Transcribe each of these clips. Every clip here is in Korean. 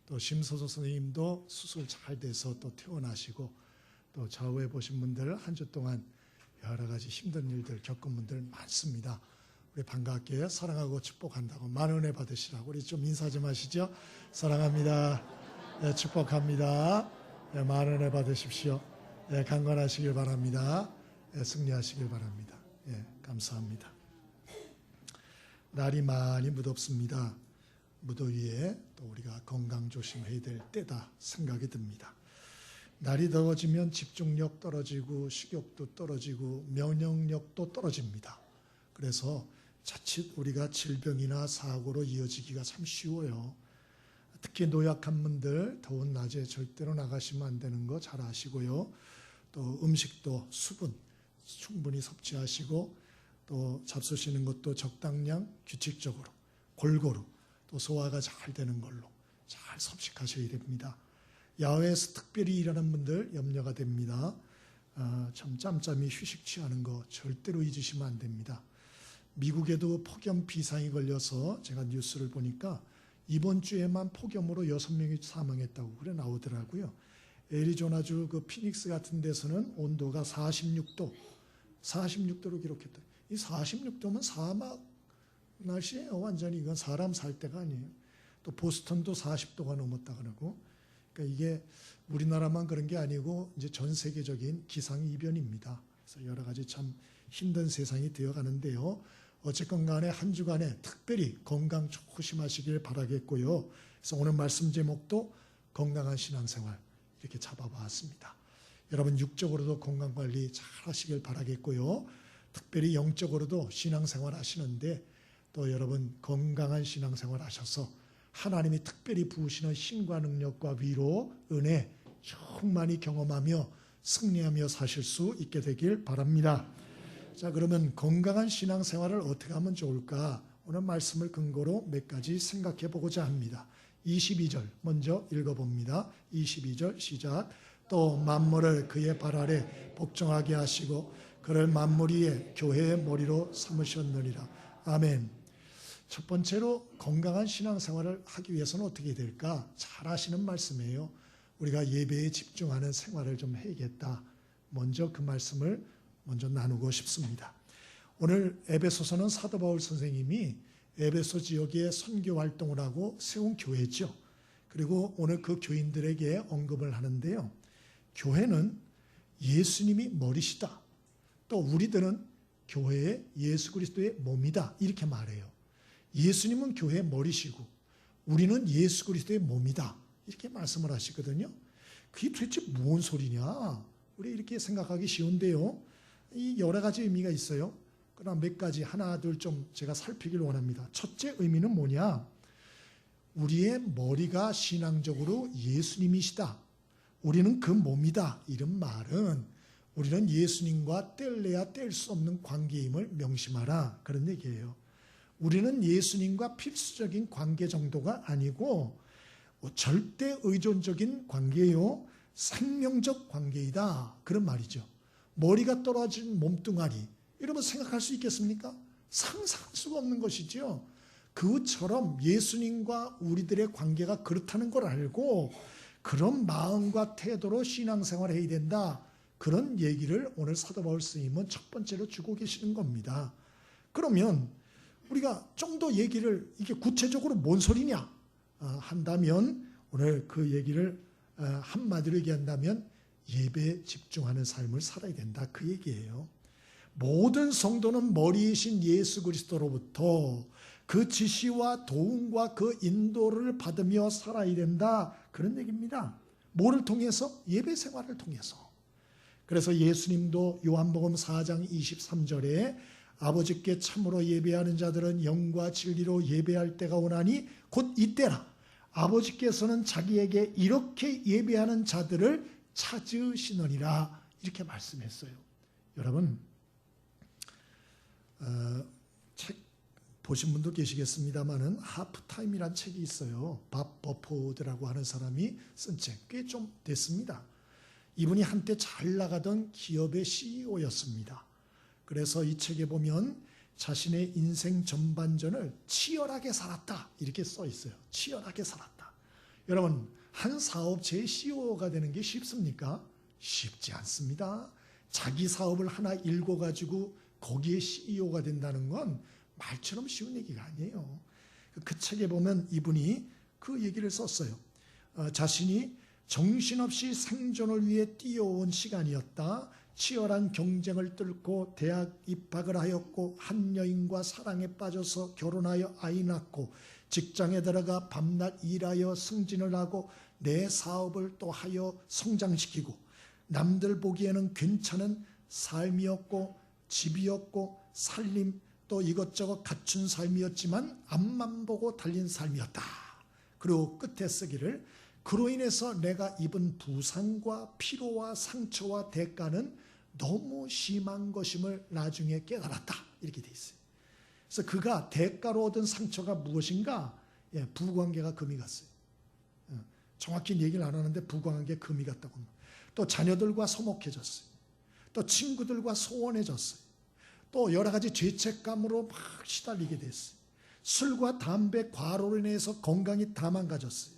또 심소서 선생님도 수술 잘 돼서 또 퇴원하시고, 또 좌우에 보신 분들 한 주 동안 여러 가지 힘든 일들 겪은 분들 많습니다. 우리 반갑게 사랑하고 축복한다고 많은 은혜 받으시라고 우리 좀 인사 좀 하시죠. 사랑합니다. 네, 축복합니다. 네, 많은 은혜 받으십시오. 네, 강건하시길 바랍니다. 네, 승리하시길 바랍니다. 네, 감사합니다. 날이 많이 무덥습니다. 무더위에 또 우리가 건강 조심해야 될 때다 생각이 듭니다. 날이 더워지면 집중력 떨어지고 식욕도 떨어지고 면역력도 떨어집니다. 그래서 자칫 우리가 질병이나 사고로 이어지기가 참 쉬워요. 특히 노약한 분들 더운 낮에 절대로 나가시면 안 되는 거 잘 아시고요. 또 음식도 수분 충분히 섭취하시고, 또 잡수시는 것도 적당량 규칙적으로 골고루 또 소화가 잘 되는 걸로 잘 섭식하셔야 됩니다. 야외에서 특별히 일하는 분들 염려가 됩니다. 참 짬짬이 휴식 취하는 거 절대로 잊으시면 안 됩니다. 미국에도 폭염 비상이 걸려서 제가 뉴스를 보니까 이번 주에만 폭염으로 6명이 사망했다고 그래 나오더라고요. 애리조나주 그 피닉스 같은 데서는 온도가 46도로 기록했다. 이 46도면 사막 날씨예요. 완전히 이건 사람 살 때가 아니에요. 또 보스턴도 40도가 넘었다 그러고, 그러니까 이게 우리나라만 그런 게 아니고 이제 전 세계적인 기상이변입니다. 그래서 여러 가지 참 힘든 세상이 되어가는데요. 어쨌건 간에 한 주간에 특별히 건강 조심하시길 바라겠고요. 그래서 오늘 말씀 제목도 건강한 신앙생활 이렇게 잡아봤습니다. 여러분 육적으로도 건강관리 잘 하시길 바라겠고요. 특별히 영적으로도 신앙생활 하시는데 또 여러분 건강한 신앙생활 하셔서 하나님이 특별히 부으시는 힘과 능력과 위로, 은혜 충만히 경험하며 승리하며 사실 수 있게 되길 바랍니다. 자, 그러면 건강한 신앙생활을 어떻게 하면 좋을까? 오늘 말씀을 근거로 몇 가지 생각해 보고자 합니다. 22절 먼저 읽어봅니다. 22절 시작. 또 만물을 그의 발 아래 복종하게 하시고 그를 만물 위에 교회의 머리로 삼으셨느니라. 아멘. 첫 번째로 건강한 신앙생활을 하기 위해서는 어떻게 될까? 잘 아시는 말씀이에요. 우리가 예배에 집중하는 생활을 좀 해야겠다. 먼저 그 말씀을 먼저 나누고 싶습니다. 오늘 에베소서는 사도 바울 선생님이 에베소 지역에 선교 활동을 하고 세운 교회죠. 그리고 오늘 그 교인들에게 언급을 하는데요. 교회는 예수님이 머리시다. 또 우리들은 교회의 예수 그리스도의 몸이다. 이렇게 말해요. 예수님은 교회의 머리시고 우리는 예수 그리스도의 몸이다. 이렇게 말씀을 하시거든요. 그게 도대체 무슨 소리냐? 우리 이렇게 생각하기 쉬운데요. 이 여러 가지 의미가 있어요. 그러나 몇 가지 하나 둘 좀 제가 살피길 원합니다. 첫째 의미는 뭐냐? 우리의 머리가 신앙적으로 예수님이시다. 우리는 그 몸이다. 이런 말은 우리는 예수님과 뗄래야 뗄 수 없는 관계임을 명심하라. 그런 얘기예요. 우리는 예수님과 필수적인 관계 정도가 아니고 절대 의존적인 관계요. 생명적 관계이다. 그런 말이죠. 머리가 떨어진 몸뚱아리. 여러분 생각할 수 있겠습니까? 상상할 수가 없는 것이죠. 그것처럼 예수님과 우리들의 관계가 그렇다는 걸 알고 그런 마음과 태도로 신앙생활을 해야 된다. 그런 얘기를 오늘 사도 바울 스님은 첫 번째로 주고 계시는 겁니다. 그러면 우리가 좀 더 얘기를 이게 구체적으로 뭔 소리냐 한다면 오늘 그 얘기를 한마디로 얘기한다면 예배에 집중하는 삶을 살아야 된다. 그 얘기예요. 모든 성도는 머리이신 예수 그리스도로부터 그 지시와 도움과 그 인도를 받으며 살아야 된다. 그런 얘기입니다. 뭐를 통해서? 예배 생활을 통해서. 그래서 예수님도 요한복음 4장 23절에 아버지께 참으로 예배하는 자들은 영과 진리로 예배할 때가 오나니 곧 이때라. 아버지께서는 자기에게 이렇게 예배하는 자들을 찾으시느니라. 이렇게 말씀했어요. 여러분 책 보신 분도 계시겠습니다만은 하프타임이란 책이 있어요. 밥 버포드라고 하는 사람이 쓴 책. 꽤 좀 됐습니다. 이분이 한때 잘 나가던 기업의 CEO였습니다. 그래서 이 책에 보면 자신의 인생 전반전을 치열하게 살았다. 이렇게 써 있어요. 치열하게 살았다. 여러분, 한 사업체의 CEO가 되는 게 쉽습니까? 쉽지 않습니다. 자기 사업을 하나 읽어가지고 거기에 CEO가 된다는 건 말처럼 쉬운 얘기가 아니에요. 그 책에 보면 이분이 그 얘기를 썼어요. 자신이 정신없이 생존을 위해 뛰어온 시간이었다. 치열한 경쟁을 뚫고 대학 입학을 하였고 한 여인과 사랑에 빠져서 결혼하여 아이 낳고 직장에 들어가 밤낮 일하여 승진을 하고 내 사업을 또 하여 성장시키고 남들 보기에는 괜찮은 삶이었고 집이었고 살림 또 이것저것 갖춘 삶이었지만 앞만 보고 달린 삶이었다. 그리고 끝에 쓰기를 그로 인해서 내가 입은 부상과 피로와 상처와 대가는 너무 심한 것임을 나중에 깨달았다. 이렇게 돼 있어요. 그래서 그가 대가로 얻은 상처가 무엇인가? 부관계가 금이 갔어요. 정확히 얘기를 안 하는데 부관계 금이 갔다고 합니다. 또 자녀들과 서먹해졌어요. 또 친구들과 소원해졌어요. 또 여러 가지 죄책감으로 막 시달리게 됐어요. 술과 담배, 과로로 인해서 건강이 다 망가졌어요.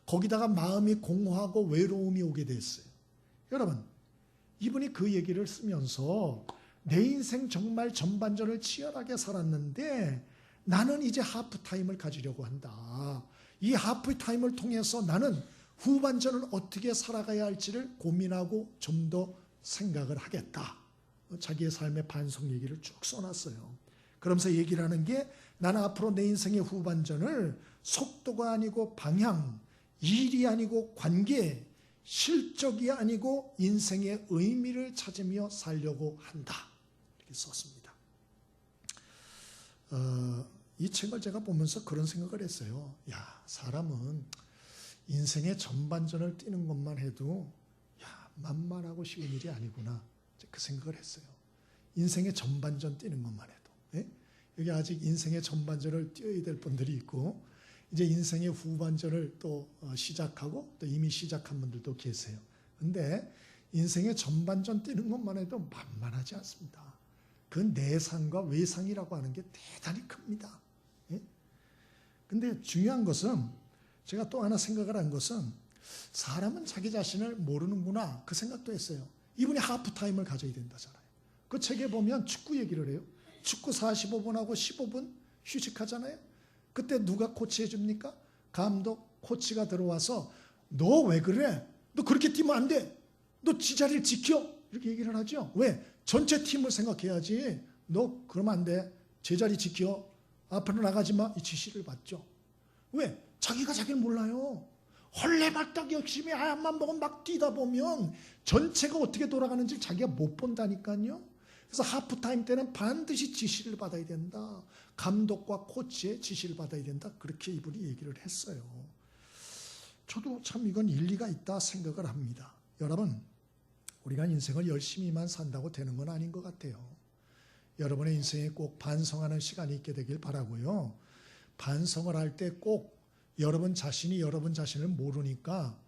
거기다가 마음이 공허하고 외로움이 오게 됐어요. 여러분, 이분이 그 얘기를 쓰면서 내 인생 정말 전반전을 치열하게 살았는데 나는 이제 하프타임을 가지려고 한다. 이 하프타임을 통해서 나는 후반전을 어떻게 살아가야 할지를 고민하고 좀 더 생각을 하겠다. 자기의 삶의 반성 얘기를 쭉 써놨어요. 그러면서 얘기를 하는 게 나는 앞으로 내 인생의 후반전을 속도가 아니고 방향, 일이 아니고 관계, 실적이 아니고 인생의 의미를 찾으며 살려고 한다. 이렇게 썼습니다. 이 책을 제가 보면서 그런 생각을 했어요. 야, 사람은 인생의 전반전을 뛰는 것만 해도 만만하고 쉬운 일이 아니구나. 그 생각을 했어요. 인생의 전반전 뛰는 것만 해도. 예? 여기 아직 인생의 전반전을 뛰어야 될 분들이 있고 이제 인생의 후반전을 또 시작하고 또 이미 시작한 분들도 계세요. 근데 인생의 전반전 뛰는 것만 해도 만만하지 않습니다. 그 내상과 외상이라고 하는 게 대단히 큽니다. 예? 근데 중요한 것은 제가 또 하나 생각을 한 것은 사람은 자기 자신을 모르는구나 그 생각도 했어요. 이분이 하프타임을 가져야 된다잖아요. 그 책에 보면 축구 얘기를 해요. 축구 45분하고 15분 휴식하잖아요. 그때 누가 코치해 줍니까? 감독, 코치가 들어와서 너 왜 그래? 너 그렇게 뛰면 안 돼. 너 지자리를 지켜. 이렇게 얘기를 하죠. 왜? 전체 팀을 생각해야지. 너 그러면 안 돼. 제자리 지켜. 앞으로 나가지 마. 이 지시를 받죠. 왜? 자기가 자기를 몰라요. 헐레벌떡 열심히 하얀만 보고 막 뛰다 보면 전체가 어떻게 돌아가는지 자기가 못 본다니까요. 그래서 하프타임 때는 반드시 지시를 받아야 된다. 감독과 코치의 지시를 받아야 된다. 그렇게 이분이 얘기를 했어요. 저도 참 이건 일리가 있다 생각을 합니다. 여러분, 우리가 인생을 열심히만 산다고 되는 건 아닌 것 같아요. 여러분의 인생에 꼭 반성하는 시간이 있게 되길 바라고요. 반성을 할 때 꼭 여러분 자신이 여러분 자신을 모르니까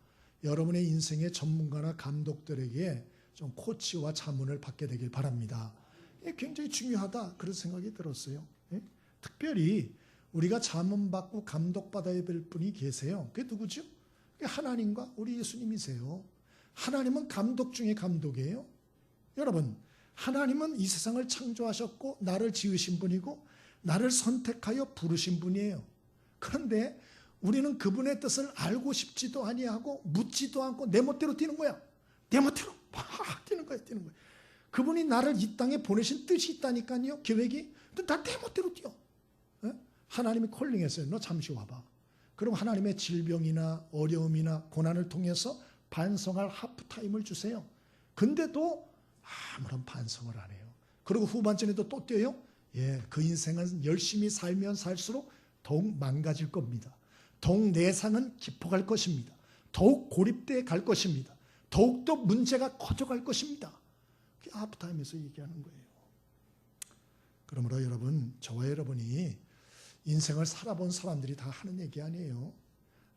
여러분의 인생의 전문가나 감독들에게 좀 코치와 자문을 받게 되길 바랍니다. 이게 굉장히 중요하다 그런 생각이 들었어요. 특별히 우리가 자문받고 감독받아야 될 분이 계세요. 그게 누구죠? 그게 하나님과 우리 예수님이세요. 하나님은 감독 중에 감독이에요. 여러분, 하나님은 이 세상을 창조하셨고 나를 지으신 분이고 나를 선택하여 부르신 분이에요. 그런데 우리는 그분의 뜻을 알고 싶지도 아니하고 묻지도 않고 내 멋대로 뛰는 거야. 내 멋대로 막 뛰는 거야. 그분이 나를 이 땅에 보내신 뜻이 있다니까요. 계획이. 나 내 멋대로 뛰어. 하나님이 콜링했어요. 너 잠시 와봐. 그럼 하나님의 질병이나 어려움이나 고난을 통해서 반성할 하프타임을 주세요. 근데도 아무런 반성을 안 해요. 그리고 후반전에도 또 뛰어요. 그 인생은 열심히 살면 살수록 더욱 망가질 겁니다. 더욱 내상은 깊어갈 것입니다. 더욱 고립돼 갈 것입니다. 더욱더 문제가 커져갈 것입니다. 그게 하프타임에서 얘기하는 거예요. 그러므로 여러분, 저와 여러분이 인생을 살아본 사람들이 다 하는 얘기 아니에요.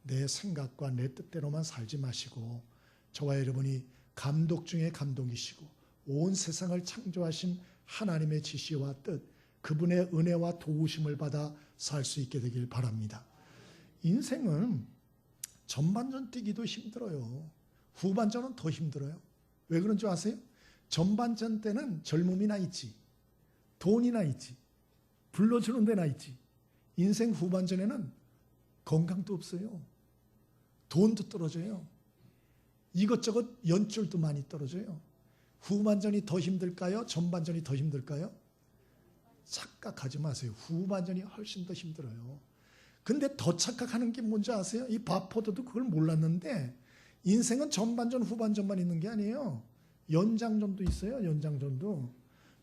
내 생각과 내 뜻대로만 살지 마시고 저와 여러분이 감독 중에 감독이시고 온 세상을 창조하신 하나님의 지시와 뜻, 그분의 은혜와 도우심을 받아 살 수 있게 되길 바랍니다. 인생은 전반전 뛰기도 힘들어요. 후반전은 더 힘들어요. 왜 그런 줄 아세요? 전반전 때는 젊음이나 있지, 돈이나 있지, 불러주는 데나 있지. 인생 후반전에는 건강도 없어요. 돈도 떨어져요. 이것저것 연줄도 많이 떨어져요. 후반전이 더 힘들까요? 전반전이 더 힘들까요? 착각하지 마세요. 후반전이 훨씬 더 힘들어요. 근데 더 착각하는 게 뭔지 아세요? 이 바포드도 그걸 몰랐는데 인생은 전반전, 후반전만 있는 게 아니에요. 연장전도 있어요. 연장전도.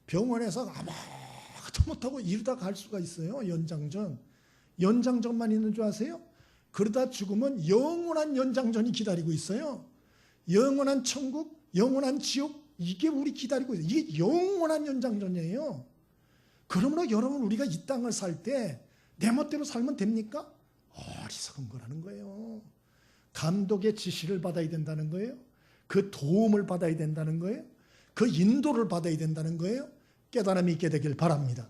병원에서 아무것도 못하고 이러다 갈 수가 있어요. 연장전. 연장전만 있는 줄 아세요? 그러다 죽으면 영원한 연장전이 기다리고 있어요. 영원한 천국, 영원한 지옥, 이게 우리 기다리고 있어요. 이게 영원한 연장전이에요. 그러므로 여러분, 우리가 이 땅을 살 때 내 멋대로 살면 됩니까? 어리석은 거라는 거예요. 감독의 지시를 받아야 된다는 거예요. 그 도움을 받아야 된다는 거예요. 그 인도를 받아야 된다는 거예요. 깨달음이 있게 되길 바랍니다.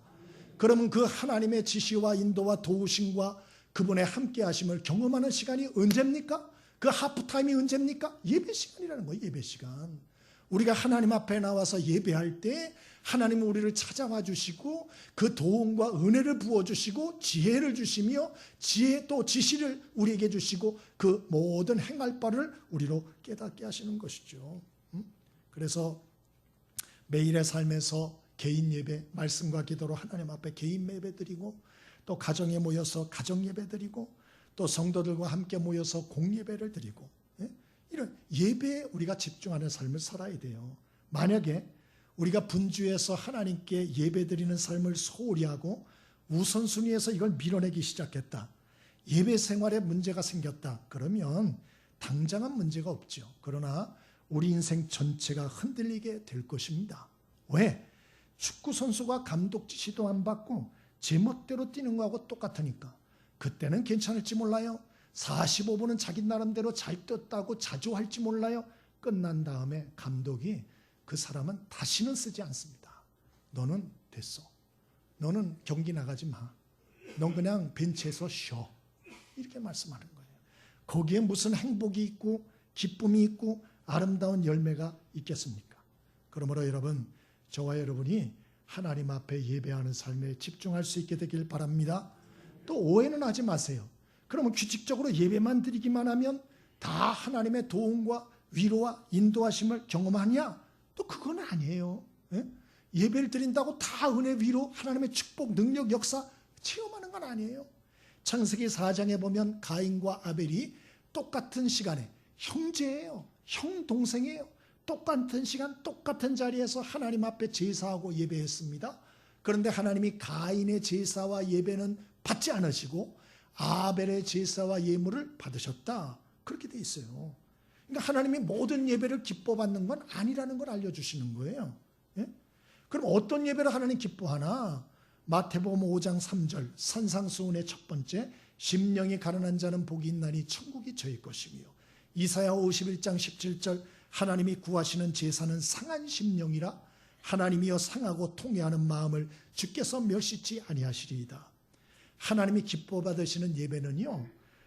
그러면 그 하나님의 지시와 인도와 도우심과 그분의 함께 하심을 경험하는 시간이 언제입니까? 그 하프타임이 언제입니까? 예배 시간이라는 거예요. 예배 시간. 우리가 하나님 앞에 나와서 예배할 때 하나님은 우리를 찾아와 주시고 그 도움과 은혜를 부어주시고 지혜를 주시며 지혜 또 지시를 우리에게 주시고 그 모든 행할 바를 우리로 깨닫게 하시는 것이죠. 그래서 매일의 삶에서 개인 예배, 말씀과 기도로 하나님 앞에 개인 예배 드리고 또 가정에 모여서 가정 예배 드리고 또 성도들과 함께 모여서 공예배를 드리고 이런 예배에 우리가 집중하는 삶을 살아야 돼요. 만약에 우리가 분주해서 하나님께 예배드리는 삶을 소홀히 하고 우선순위에서 이걸 밀어내기 시작했다. 예배 생활에 문제가 생겼다. 그러면 당장은 문제가 없죠. 그러나 우리 인생 전체가 흔들리게 될 것입니다. 왜? 축구 선수가 감독 지시도 안 받고 제멋대로 뛰는 거하고 똑같으니까. 그때는 괜찮을지 몰라요. 45분은 자기 나름대로 잘 뛰었다고 자주할지 몰라요. 끝난 다음에 감독이 그 사람은 다시는 쓰지 않습니다. 너는 됐어. 너는 경기 나가지 마. 넌 그냥 벤치에서 쉬어. 이렇게 말씀하는 거예요. 거기에 무슨 행복이 있고 기쁨이 있고 아름다운 열매가 있겠습니까? 그러므로 여러분, 저와 여러분이 하나님 앞에 예배하는 삶에 집중할 수 있게 되길 바랍니다. 또 오해는 하지 마세요. 그러면 규칙적으로 예배만 드리기만 하면 다 하나님의 도움과 위로와 인도하심을 경험하냐? 또 그건 아니에요. 예배를 드린다고 다 은혜, 위로, 하나님의 축복, 능력, 역사 체험하는 건 아니에요. 창세기 4장에 보면 가인과 아벨이 똑같은 시간에 형제예요. 형 동생이에요. 똑같은 시간 똑같은 자리에서 하나님 앞에 제사하고 예배했습니다. 그런데 하나님이 가인의 제사와 예배는 받지 않으시고 아벨의 제사와 예물을 받으셨다. 그렇게 돼 있어요. 그러니까 하나님이 모든 예배를 기뻐받는 건 아니라는 걸 알려주시는 거예요. 예? 그럼 어떤 예배를 하나님 기뻐하나? 마태복음 5장 3절 산상수훈의 첫 번째, 심령이 가난한 자는 복이 있나니 천국이 저희 것이며, 이사야 51장 17절 하나님이 구하시는 제사는 상한 심령이라 하나님이여 상하고 통회하는 마음을 주께서 멸시치 아니하시리이다. 하나님이 기뻐받으시는 예배는요,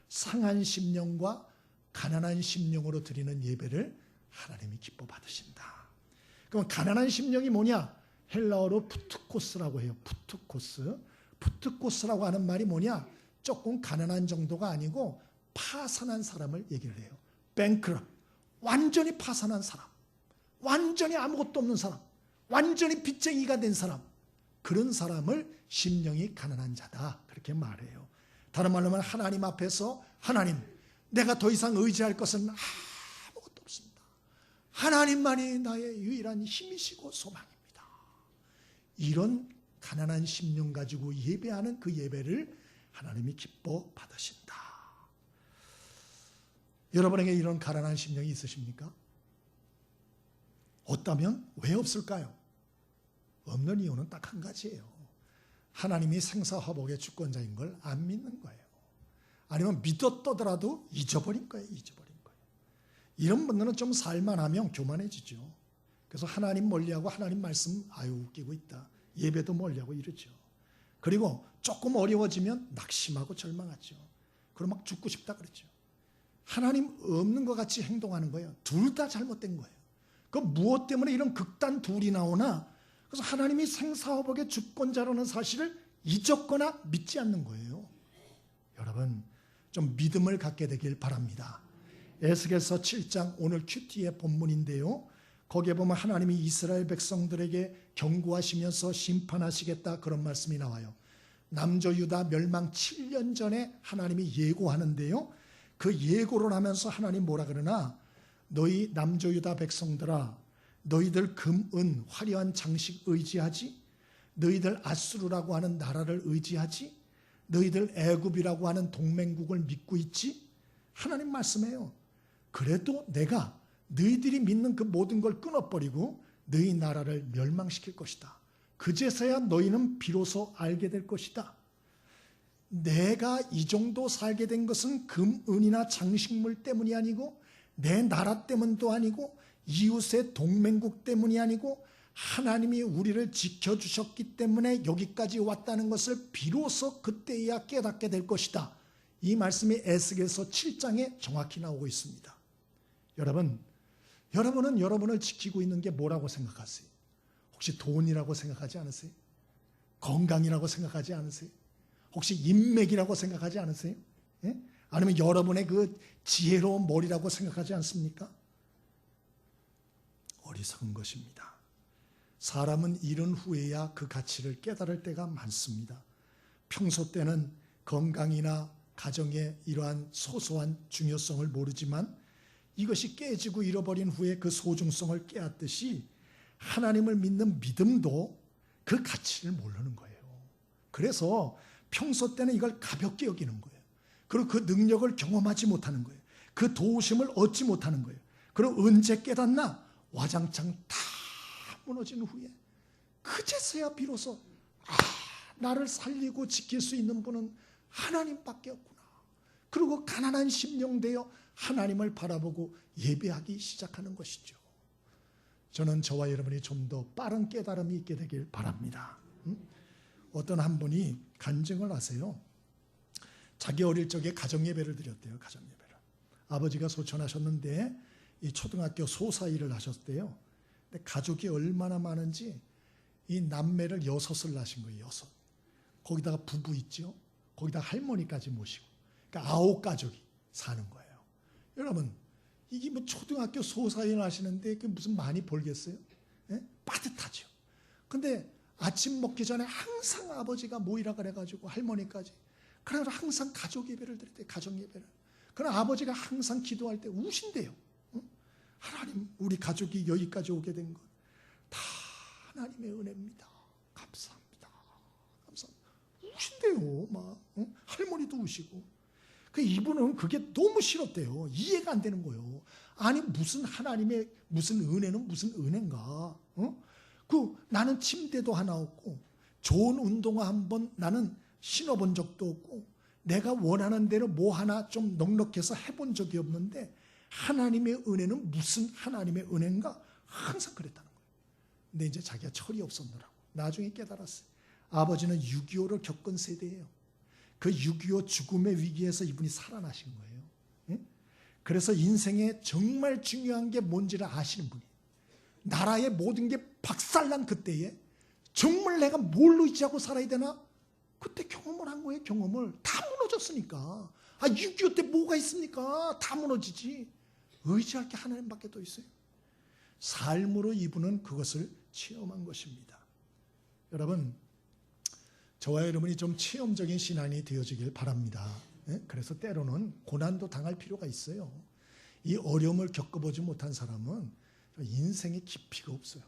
상한 심령과 가난한 심령으로 드리는 예배를 하나님이 기뻐받으신다. 그럼 가난한 심령이 뭐냐? 헬라어로 푸트코스라고 해요. 푸트코스. 푸트코스라고 하는 말이 뭐냐? 조금 가난한 정도가 아니고 파산한 사람을 얘기를 해요. 뱅크럽. 완전히 파산한 사람. 완전히 아무것도 없는 사람. 완전히 빚쟁이가 된 사람. 그런 사람을 심령이 가난한 자다. 그렇게 말해요. 다른 말로 하면 하나님 앞에서 하나님, 내가 더 이상 의지할 것은 아무것도 없습니다. 하나님만이 나의 유일한 힘이시고 소망입니다. 이런 가난한 심령 가지고 예배하는 그 예배를 하나님이 기뻐 받으신다. 여러분에게 이런 가난한 심령이 있으십니까? 없다면 왜 없을까요? 없는 이유는 딱 한 가지예요. 하나님이 생사화복의 주권자인 걸 안 믿는 거예요. 아니면 믿었더라도 잊어버린 거예요. 잊어버린 거예요. 이런 분들은 좀 살만하면 교만해지죠. 그래서 하나님 멀리하고 하나님 말씀 웃기고 있다. 예배도 멀리하고 이러죠. 그리고 조금 어려워지면 낙심하고 절망하죠. 그럼 막 죽고 싶다 그러죠. 하나님 없는 것 같이 행동하는 거예요. 둘 다 잘못된 거예요. 그 무엇 때문에 이런 극단 둘이 나오나? 그래서 하나님이 생사화복의 주권자라는 사실을 잊었거나 믿지 않는 거예요. 여러분, 좀 믿음을 갖게 되길 바랍니다. 에스겔서 7장 오늘 큐티의 본문인데요. 거기에 보면 하나님이 이스라엘 백성들에게 경고하시면서 심판하시겠다 그런 말씀이 나와요. 남조 유다 멸망 7년 전에 하나님이 예고하는데요. 그 예고를 하면서 하나님 뭐라 그러나, 너희 남조 유다 백성들아, 너희들 금, 은, 화려한 장식 의지하지? 너희들 아수르라고 하는 나라를 의지하지? 너희들 애굽이라고 하는 동맹국을 믿고 있지? 하나님 말씀해요. 그래도 내가 너희들이 믿는 그 모든 걸 끊어버리고 너희 나라를 멸망시킬 것이다. 그제서야 너희는 비로소 알게 될 것이다. 내가 이 정도 살게 된 것은 금, 은이나 장식물 때문이 아니고 내 나라 때문도 아니고 이웃의 동맹국 때문이 아니고 하나님이 우리를 지켜주셨기 때문에 여기까지 왔다는 것을 비로소 그때야 깨닫게 될 것이다. 이 말씀이 에스겔서 7장에 정확히 나오고 있습니다. 여러분은 여러분을 지키고 있는 게 뭐라고 생각하세요? 혹시 돈이라고 생각하지 않으세요? 건강이라고 생각하지 않으세요? 혹시 인맥이라고 생각하지 않으세요? 예? 아니면 여러분의 그 지혜로운 머리라고 생각하지 않습니까? 어리석은 것입니다. 사람은 이른 후에야 그 가치를 깨달을 때가 많습니다. 평소 때는 건강이나 가정의 이러한 소소한 중요성을 모르지만 이것이 깨지고 잃어버린 후에 그 소중성을 깨닫듯이 하나님을 믿는 믿음도 그 가치를 모르는 거예요. 그래서 평소 때는 이걸 가볍게 여기는 거예요. 그리고 그 능력을 경험하지 못하는 거예요. 그 도우심을 얻지 못하는 거예요. 그럼 언제 깨닫나? 와장창 다 무너진 후에 그제서야 비로소 나를 살리고 지킬 수 있는 분은 하나님밖에 없구나. 그리고 가난한 심령 되어 하나님을 바라보고 예배하기 시작하는 것이죠. 저는 저와 여러분이 좀 더 빠른 깨달음이 있게 되길 바랍니다. 어떤 한 분이 간증을 하세요. 자기 어릴 적에 가정예배를 드렸대요. 가정예배를. 아버지가 소천하셨는데 이 초등학교 소사 일을 하셨대요. 근데 가족이 얼마나 많은지 이 남매를 6을 낳으신 거예요. 6. 거기다가 부부 있죠. 거기다 할머니까지 모시고. 그러니까 9가족이 사는 거예요. 여러분, 이게 뭐 초등학교 소사 일을 하시는데 그 무슨 많이 벌겠어요? 예? 빠듯하죠. 근데 아침 먹기 전에 항상 아버지가 모이라 그래가지고 할머니까지. 그래서 항상 가족 예배를 드릴 때 가정 예배를. 그러나 아버지가 항상 기도할 때 우신대요. 하나님, 우리 가족이 여기까지 오게 된 것 다 하나님의 은혜입니다. 감사합니다. 감사합니다. 우신대요. 막 할머니도 우시고. 그 이분은 그게 너무 싫었대요. 이해가 안 되는 거예요. 아니 무슨 하나님의 무슨 은혜는 무슨 은혜인가? 나는 침대도 하나 없고 좋은 운동화 한번 나는 신어본 적도 없고 내가 원하는 대로 뭐 하나 좀 넉넉해서 해본 적이 없는데 하나님의 은혜는 무슨 하나님의 은혜인가? 항상 그랬다는 거예요. 근데 이제 자기가 철이 없었더라고. 나중에 깨달았어요. 아버지는 6.25를 겪은 세대예요. 그 6.25 죽음의 위기에서 이분이 살아나신 거예요. 예? 그래서 인생에 정말 중요한 게 뭔지를 아시는 분이 나라의 모든 게 박살난 그때에 정말 내가 뭘 의지하고 살아야 되나? 그때 경험을 한 거예요. 경험을. 다 무너졌으니까. 6.25 때 뭐가 있습니까? 다 무너지지. 의지할 게 하나님밖에 더 있어요. 삶으로 이분은 그것을 체험한 것입니다. 여러분, 저와 여러분이 좀 체험적인 신앙이 되어지길 바랍니다. 그래서 때로는 고난도 당할 필요가 있어요. 이 어려움을 겪어보지 못한 사람은 인생에 깊이가 없어요.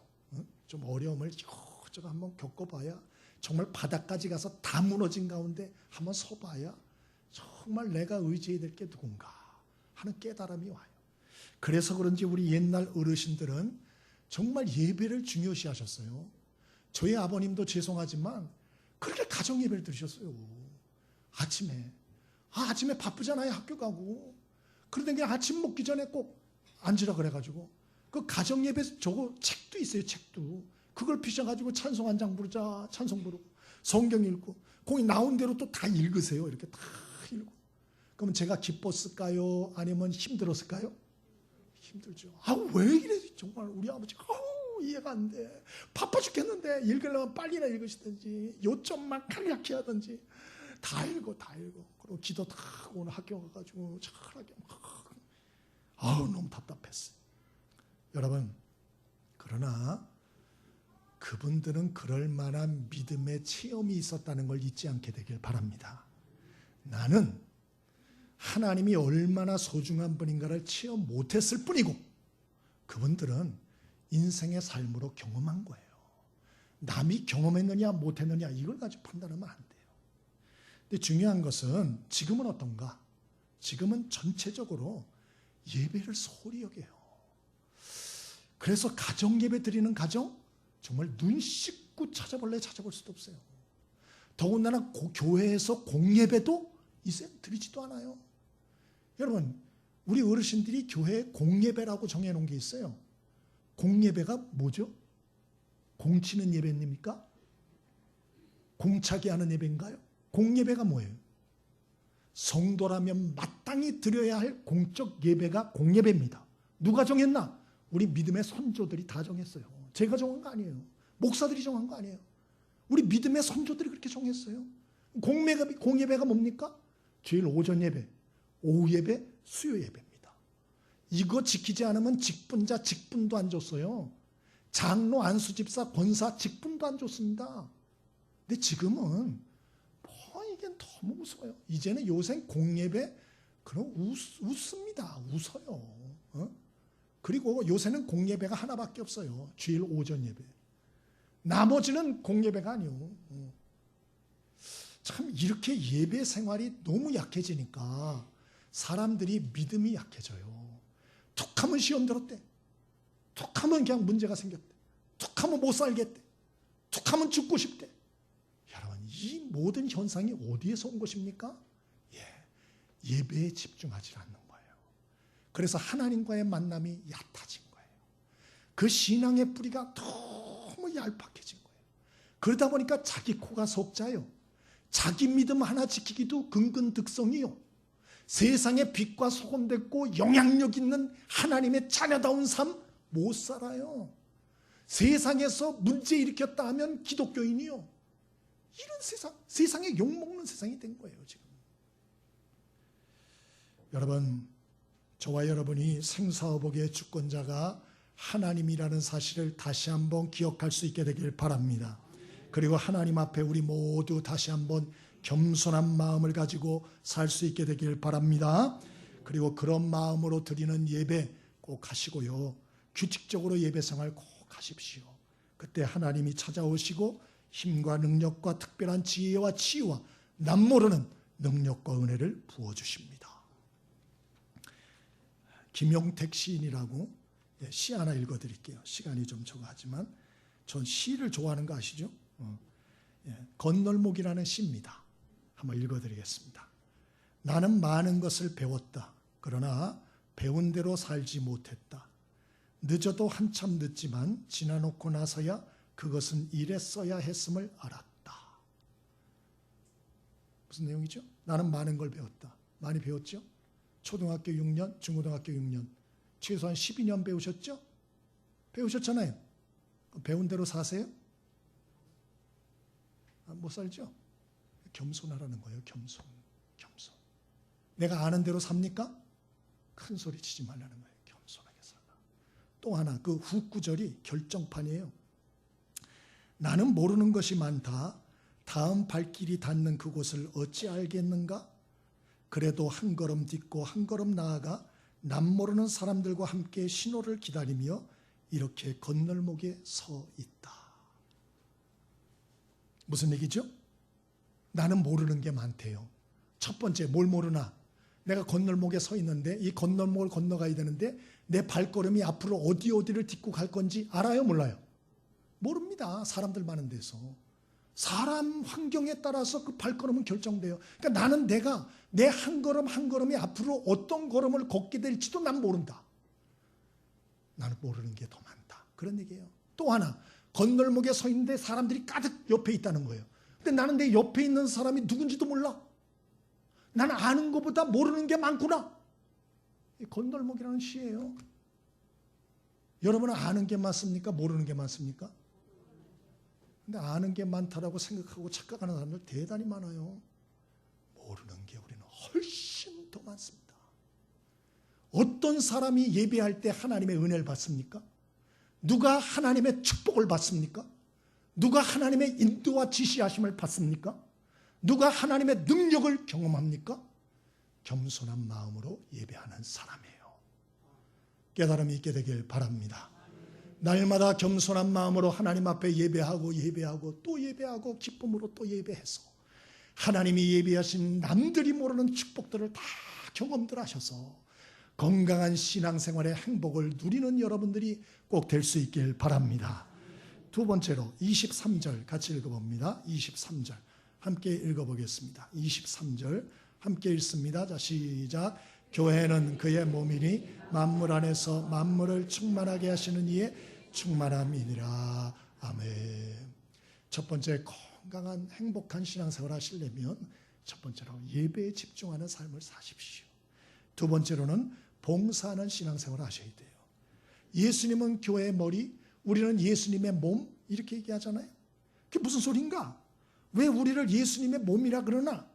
좀 어려움을 이것저것 한번 겪어봐야 정말 바닥까지 가서 다 무너진 가운데 한번 서봐야 정말 내가 의지해야 될 게 누군가 하는 깨달음이 와요. 그래서 그런지 우리 옛날 어르신들은 정말 예배를 중요시 하셨어요. 저희 아버님도 죄송하지만 그렇게 가정 예배를 드리셨어요. 아침에 바쁘잖아요. 학교 가고. 그런데 그냥 아침 먹기 전에 꼭 앉으라 그래가지고 그 가정 예배 저거 책도 있어요. 책도. 그걸 피셔가지고 찬송 한 장 부르자. 찬송 부르고 성경 읽고 거기 나온 대로 또 다 읽으세요. 이렇게 다 읽고. 그럼 제가 기뻤을까요? 아니면 힘들었을까요? 힘들죠. 왜 이래 정말 우리 아버지 이해가 안 돼. 바빠 죽겠는데 읽으려면 빨리나 읽으시든지 요점만 간략히 하든지 다 읽어. 그리고 기도 다 하고 오늘 학교 가가지고 잘하게 너무 답답했어요. 여러분, 그러나 그분들은 그럴 만한 믿음의 체험이 있었다는 걸 잊지 않게 되길 바랍니다. 나는 하나님이 얼마나 소중한 분인가를 체험 못했을 뿐이고 그분들은 인생의 삶으로 경험한 거예요. 남이 경험했느냐 못했느냐 이걸 가지고 판단하면 안 돼요. 근데 중요한 것은 지금은 어떤가? 지금은 전체적으로 예배를 소홀히 여겨요. 그래서 가정 예배 드리는 가정 정말 눈 씻고 찾아볼 수도 없어요. 더군다나 교회에서 공예배도 이제 드리지도 않아요. 여러분, 우리 어르신들이 교회에 공예배라고 정해놓은 게 있어요. 공예배가 뭐죠? 공치는 예배입니까? 공차기 하는 예배인가요? 공예배가 뭐예요? 성도라면 마땅히 드려야 할 공적 예배가 공예배입니다. 누가 정했나? 우리 믿음의 선조들이 다 정했어요. 제가 정한 거 아니에요. 목사들이 정한 거 아니에요. 우리 믿음의 선조들이 그렇게 정했어요. 공예배가 뭡니까? 주일 오전 예배, 오후 예배, 수요 예배입니다. 이거 지키지 않으면 직분자 직분도 안 줬어요. 장로, 안수집사, 권사 직분도 안 줬습니다. 근데 지금은 이게 너무 무서워요. 이제는 요새 공예배 그럼 웃습니다. 웃어요. 그리고 요새는 공예배가 하나밖에 없어요. 주일 오전 예배. 나머지는 공예배가 아니에요. 참 이렇게 예배 생활이 너무 약해지니까 사람들이 믿음이 약해져요. 툭하면 시험 들었대. 툭하면 그냥 문제가 생겼대. 툭하면 못 살겠대. 툭하면 죽고 싶대. 여러분, 이 모든 현상이 어디에서 온 것입니까? 예배에 집중하지 않는 거예요. 그래서 하나님과의 만남이 얕아진 거예요. 그 신앙의 뿌리가 너무 얄팍해진 거예요. 그러다 보니까 자기 코가 석자요. 자기 믿음 하나 지키기도 근근득성이요. 세상의 빛과 소금 됐고 영향력 있는 하나님의 자녀다운 삶 못 살아요. 세상에서 문제 일으켰다 하면 기독교인이요. 이런 세상에 욕먹는 세상이 된 거예요, 지금. 여러분, 저와 여러분이 생사화복의 주권자가 하나님이라는 사실을 다시 한번 기억할 수 있게 되길 바랍니다. 그리고 하나님 앞에 우리 모두 다시 한번 겸손한 마음을 가지고 살 수 있게 되길 바랍니다. 그리고 그런 마음으로 드리는 예배 꼭 하시고요. 규칙적으로 예배 생활 꼭 하십시오. 그때 하나님이 찾아오시고 힘과 능력과 특별한 지혜와 치유와 남모르는 능력과 은혜를 부어주십니다. 김용택 시인이라고 시 하나 읽어드릴게요. 시간이 좀 적하지만 전 시를 좋아하는 거 아시죠? 건널목이라는 시입니다. 한번 읽어드리겠습니다. 나는 많은 것을 배웠다. 그러나 배운 대로 살지 못했다. 늦어도 한참 늦지만 지나놓고 나서야 그것은 이랬어야 했음을 알았다. 무슨 내용이죠? 나는 많은 걸 배웠다. 많이 배웠죠? 초등학교 6년, 중고등학교 6년, 최소한 12년 배우셨죠? 배우셨잖아요. 배운 대로 사세요? 못 살죠? 겸손하라는 거예요. 겸손. 내가 아는 대로 삽니까? 큰 소리 치지 말라는 거예요. 겸손하게 살라. 또 하나, 그 후구절이 결정판이에요. 나는 모르는 것이 많다. 다음 발길이 닿는 그곳을 어찌 알겠는가? 그래도 한 걸음 딛고 한 걸음 나아가 남 모르는 사람들과 함께 신호를 기다리며 이렇게 건널목에 서 있다. 무슨 얘기죠? 나는 모르는 게 많대요. 첫 번째, 뭘 모르나? 내가 건널목에 서 있는데 이 건널목을 건너가야 되는데 내 발걸음이 앞으로 어디를 딛고 갈 건지 알아요? 몰라요? 모릅니다. 사람들 많은 데서. 사람 환경에 따라서 그 발걸음은 결정돼요. 그러니까 나는 내가 내 한 걸음 한 걸음이 앞으로 어떤 걸음을 걷게 될지도 난 모른다. 나는 모르는 게 더 많다. 그런 얘기예요. 또 하나, 건널목에 서 있는데 사람들이 가득 옆에 있다는 거예요. 근데 나는 내 옆에 있는 사람이 누군지도 몰라. 난 아는 것보다 모르는 게 많구나. 이 건널목이라는 시예요. 여러분은 아는 게 많습니까? 모르는 게 많습니까? 근데 아는 게 많다라고 생각하고 착각하는 사람들 대단히 많아요. 모르는 게 우리는 훨씬 더 많습니다. 어떤 사람이 예배할 때 하나님의 은혜를 받습니까? 누가 하나님의 축복을 받습니까? 누가 하나님의 인도와 지시하심을 받습니까? 누가 하나님의 능력을 경험합니까? 겸손한 마음으로 예배하는 사람이에요. 깨달음이 있게 되길 바랍니다. 날마다 겸손한 마음으로 하나님 앞에 예배하고 또 예배하고 기쁨으로 또 예배해서 하나님이 예배하신 남들이 모르는 축복들을 다 경험들 하셔서 건강한 신앙생활의 행복을 누리는 여러분들이 꼭 될 수 있길 바랍니다. 두 번째로 23절 같이 읽어봅니다. 23절 함께 읽어보겠습니다. 23절 함께 읽습니다. 자, 시작. 교회는 그의 몸이니 만물 안에서 만물을 충만하게 하시는 이의 충만함이니라. 아멘. 첫 번째, 건강한 행복한 신앙생활을 하시려면 첫 번째로 예배에 집중하는 삶을 사십시오. 두 번째로는 봉사하는 신앙생활을 하셔야 돼요. 예수님은 교회의 머리, 우리는 예수님의 몸, 이렇게 얘기하잖아요. 그게 무슨 소린가? 왜 우리를 예수님의 몸이라 그러나?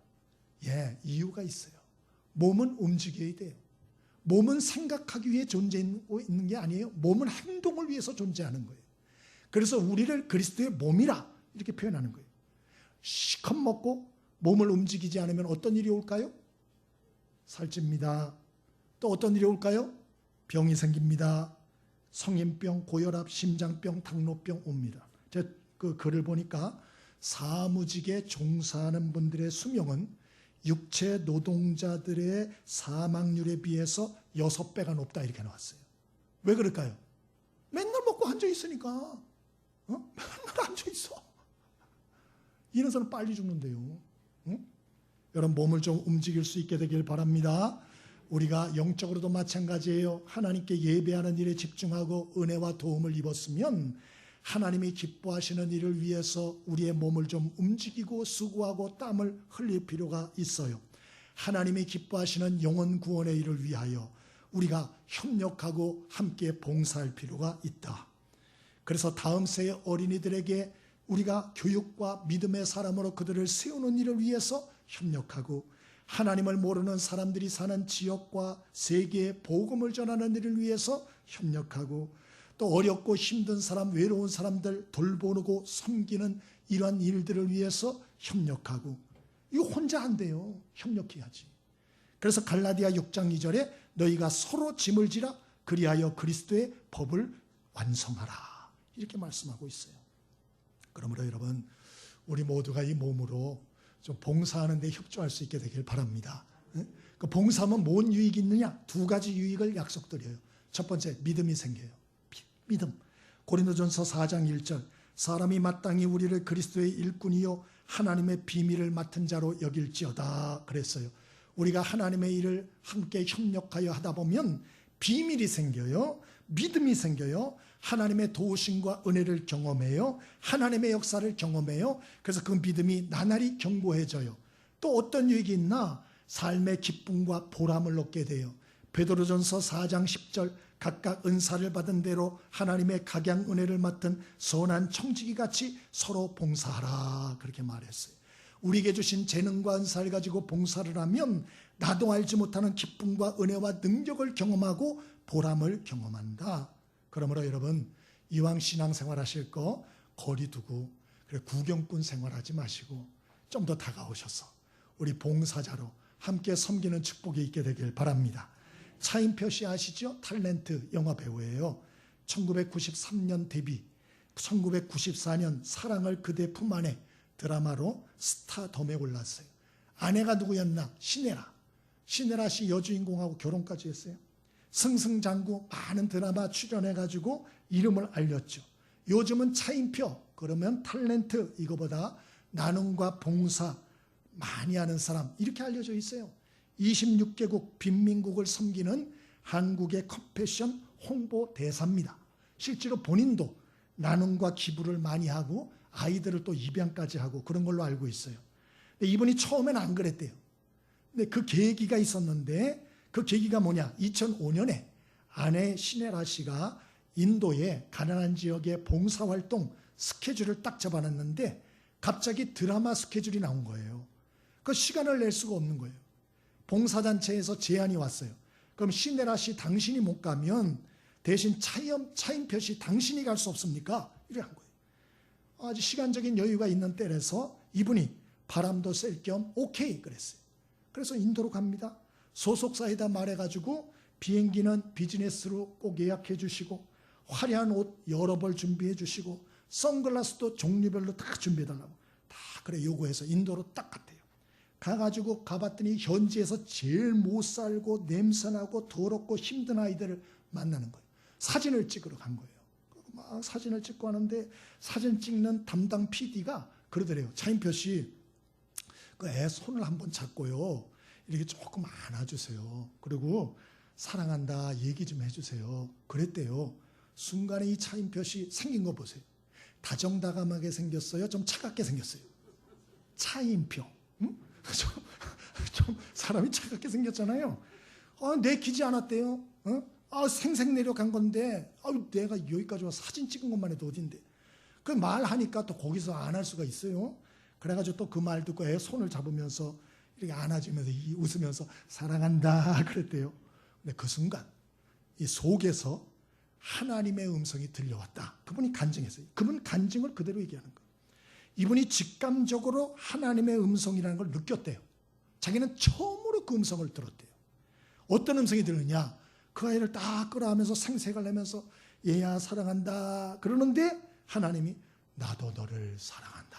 이유가 있어요. 몸은 움직여야 돼요. 몸은 생각하기 위해 존재하고 있는 게 아니에요. 몸은 행동을 위해서 존재하는 거예요. 그래서 우리를 그리스도의 몸이라 이렇게 표현하는 거예요. 시컷 먹고 몸을 움직이지 않으면 어떤 일이 올까요? 살찝니다. 또 어떤 일이 올까요? 병이 생깁니다. 성인병, 고혈압, 심장병, 당뇨병 옵니다. 제가 그 글을 보니까 사무직에 종사하는 분들의 수명은 육체 노동자들의 사망률에 비해서 6배가 높다 이렇게 나왔어요. 왜 그럴까요? 맨날 먹고 앉아있으니까. 맨날 앉아있어. 이런 사람 빨리 죽는데요. 여러분 몸을 좀 움직일 수 있게 되길 바랍니다. 우리가 영적으로도 마찬가지예요. 하나님께 예배하는 일에 집중하고 은혜와 도움을 입었으면 하나님이 기뻐하시는 일을 위해서 우리의 몸을 좀 움직이고 수고하고 땀을 흘릴 필요가 있어요. 하나님이 기뻐하시는 영혼 구원의 일을 위하여 우리가 협력하고 함께 봉사할 필요가 있다. 그래서 다음 세의 어린이들에게 우리가 교육과 믿음의 사람으로 그들을 세우는 일을 위해서 협력하고 하나님을 모르는 사람들이 사는 지역과 세계에 복음을 전하는 일을 위해서 협력하고 또 어렵고 힘든 사람, 외로운 사람들 돌보고 섬기는 이러한 일들을 위해서 협력하고 이거 혼자 안 돼요. 협력해야지. 그래서 갈라디아 6장 2절에 너희가 서로 짐을 지라 그리하여 그리스도의 법을 완성하라 이렇게 말씀하고 있어요. 그러므로 여러분 우리 모두가 이 몸으로 좀 봉사하는 데 협조할 수 있게 되길 바랍니다. 그 봉사하면 뭔 유익이 있느냐? 두 가지 유익을 약속드려요. 첫 번째, 믿음이 생겨요. 믿음. 고린도전서 4장 1절 사람이 마땅히 우리를 그리스도의 일꾼이요 하나님의 비밀을 맡은 자로 여길지어다 그랬어요. 우리가 하나님의 일을 함께 협력하여 하다 보면 비밀이 생겨요. 믿음이 생겨요. 하나님의 도우심과 은혜를 경험해요. 하나님의 역사를 경험해요. 그래서 그 믿음이 나날이 견고해져요. 또 어떤 유익이 있나? 삶의 기쁨과 보람을 얻게 돼요. 베드로전서 4장 10절 각각 은사를 받은 대로 하나님의 각양 은혜를 맡은 선한 청지기 같이 서로 봉사하라 그렇게 말했어요. 우리에게 주신 재능과 은사를 가지고 봉사를 하면 나도 알지 못하는 기쁨과 은혜와 능력을 경험하고 보람을 경험한다. 그러므로 여러분 이왕 신앙생활 하실 거 거리 두고 그래 구경꾼 생활하지 마시고 좀 더 다가오셔서 우리 봉사자로 함께 섬기는 축복이 있게 되길 바랍니다. 차인표 씨 아시죠? 탤런트 영화 배우예요. 1993년 데뷔, 1994년 사랑을 그대 품 안에 드라마로 스타덤에 올랐어요. 아내가 누구였나? 신혜라. 신혜라 씨 여주인공하고 결혼까지 했어요. 승승장구 많은 드라마 출연해가지고 이름을 알렸죠. 요즘은 차인표 그러면 탤런트 이거보다 나눔과 봉사 많이 하는 사람 이렇게 알려져 있어요. 26개국 빈민국을 섬기는 한국의 컴패션 홍보 대사입니다. 실제로 본인도 나눔과 기부를 많이 하고 아이들을 또 입양까지 하고 그런 걸로 알고 있어요. 근데 이분이 처음에는 안 그랬대요. 근데 그 계기가 있었는데 그 계기가 뭐냐? 2005년에 아내 시네라 씨가 인도의 가난한 지역의 봉사활동 스케줄을 딱 잡아놨는데 갑자기 드라마 스케줄이 나온 거예요. 그 시간을 낼 수가 없는 거예요. 봉사단체에서 제안이 왔어요. 그럼 시네라 씨 당신이 못 가면 대신 차인표 씨 당신이 갈 수 없습니까? 이래 한 거예요. 아주 시간적인 여유가 있는 때라서 이분이 바람도 쐴 겸 오케이 그랬어요. 그래서 인도로 갑니다. 소속사에다 말해가지고 비행기는 비즈니스로 꼭 예약해 주시고 화려한 옷 여러 벌 준비해 주시고 선글라스도 종류별로 다 준비해 달라고 다 그래 요구해서 인도로 딱 갔대요. 가가지고 가봤더니 현지에서 제일 못 살고 냄새나고 더럽고 힘든 아이들을 만나는 거예요. 사진을 찍으러 간 거예요. 막 사진을 찍고 하는데 사진 찍는 담당 PD가 그러더래요. 차인표 씨, 그 애 손을 한번 잡고요. 이렇게 조금 안아주세요. 그리고 사랑한다 얘기 좀 해주세요. 그랬대요. 순간에 이 차인표 씨 생긴 거 보세요. 다정다감하게 생겼어요? 좀 차갑게 생겼어요? 차인표. 응? 좀 사람이 차갑게 생겼잖아요. 내키지 않았대요. 생색 내려간 건데 내가 여기까지 와서 사진 찍은 것만 해도 어딘데. 그 말하니까 또 거기서 안 할 수가 있어요. 그래가지고 또 그 말 듣고 애 손을 잡으면서 이렇게 안아주면서 웃으면서 사랑한다 그랬대요. 근데 그 순간 이 속에서 하나님의 음성이 들려왔다. 그분이 간증했어요. 그분 간증을 그대로 얘기하는 거예요. 이분이 직감적으로 하나님의 음성이라는 걸 느꼈대요. 자기는 처음으로 그 음성을 들었대요. 어떤 음성이 들으냐? 그 아이를 딱 끌어안으면서 생색을 내면서 얘야 사랑한다 그러는데 하나님이 나도 너를 사랑한다.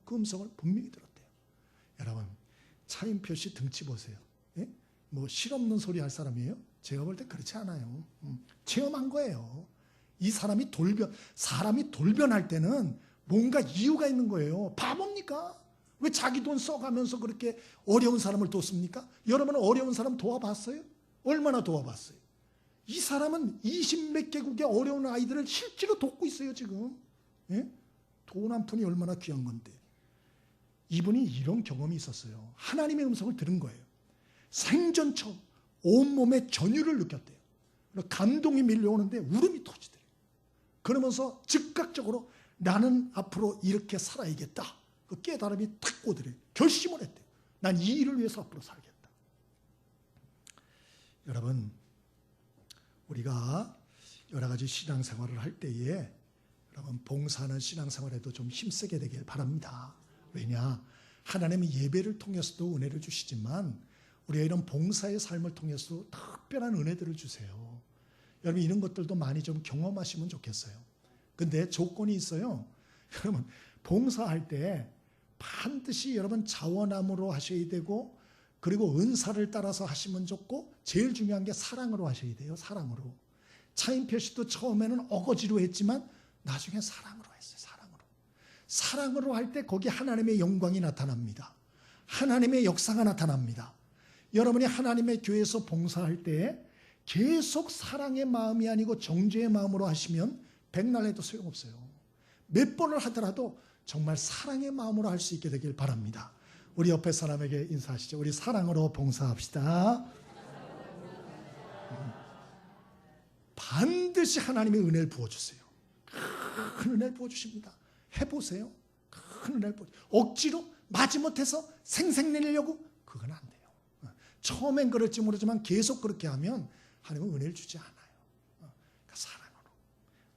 그 음성을 분명히 들었대요. 여러분 차인표 씨 등치 보세요. 예? 뭐 실없는 소리 할 사람이에요? 제가 볼 때 그렇지 않아요. 체험한 거예요. 이 사람이 사람이 돌변할 때는 뭔가 이유가 있는 거예요. 바보입니까? 왜 자기 돈 써가면서 그렇게 어려운 사람을 돕습니까? 여러분은 어려운 사람 도와봤어요? 얼마나 도와봤어요? 이 사람은 20몇 개국의 어려운 아이들을 실제로 돕고 있어요 지금. 예? 돈 한 푼이 얼마나 귀한 건데. 이분이 이런 경험이 있었어요. 하나님의 음성을 들은 거예요. 생전 처음 온몸에 전율을 느꼈대요. 감동이 밀려오는데 울음이 터지더래요. 그러면서 즉각적으로 나는 앞으로 이렇게 살아야겠다. 그 깨달음이 탁 오더래요. 결심을 했대요. 난 이 일을 위해서 앞으로 살겠다. 여러분 우리가 여러 가지 신앙생활을 할 때에 여러분 봉사하는 신앙생활에도 좀 힘쓰게 되길 바랍니다. 왜냐? 하나님은 예배를 통해서도 은혜를 주시지만 우리가 이런 봉사의 삶을 통해서도 특별한 은혜들을 주세요. 여러분 이런 것들도 많이 좀 경험하시면 좋겠어요. 근데 조건이 있어요. 여러분 봉사할 때 반드시 여러분 자원함으로 하셔야 되고 그리고 은사를 따라서 하시면 좋고 제일 중요한 게 사랑으로 하셔야 돼요. 사랑으로. 차인표 씨도 처음에는 어거지로 했지만 나중에 사랑으로 했어요. 사랑으로 할 때 거기 하나님의 영광이 나타납니다. 하나님의 역사가 나타납니다. 여러분이 하나님의 교회에서 봉사할 때 계속 사랑의 마음이 아니고 정죄의 마음으로 하시면 백날 해도 소용없어요. 몇 번을 하더라도 정말 사랑의 마음으로 할 수 있게 되길 바랍니다. 우리 옆에 사람에게 인사하시죠. 우리 사랑으로 봉사합시다. 반드시 하나님의 은혜를 부어주세요. 큰 은혜를 부어주십니다. 해보세요. 큰 은혜를 부어주세요. 억지로 마지못해서 생색내려고 그건 안 돼요. 처음엔 그럴지 모르지만 계속 그렇게 하면 하나님은 은혜를 주지 않아요. 그러니까 사랑으로.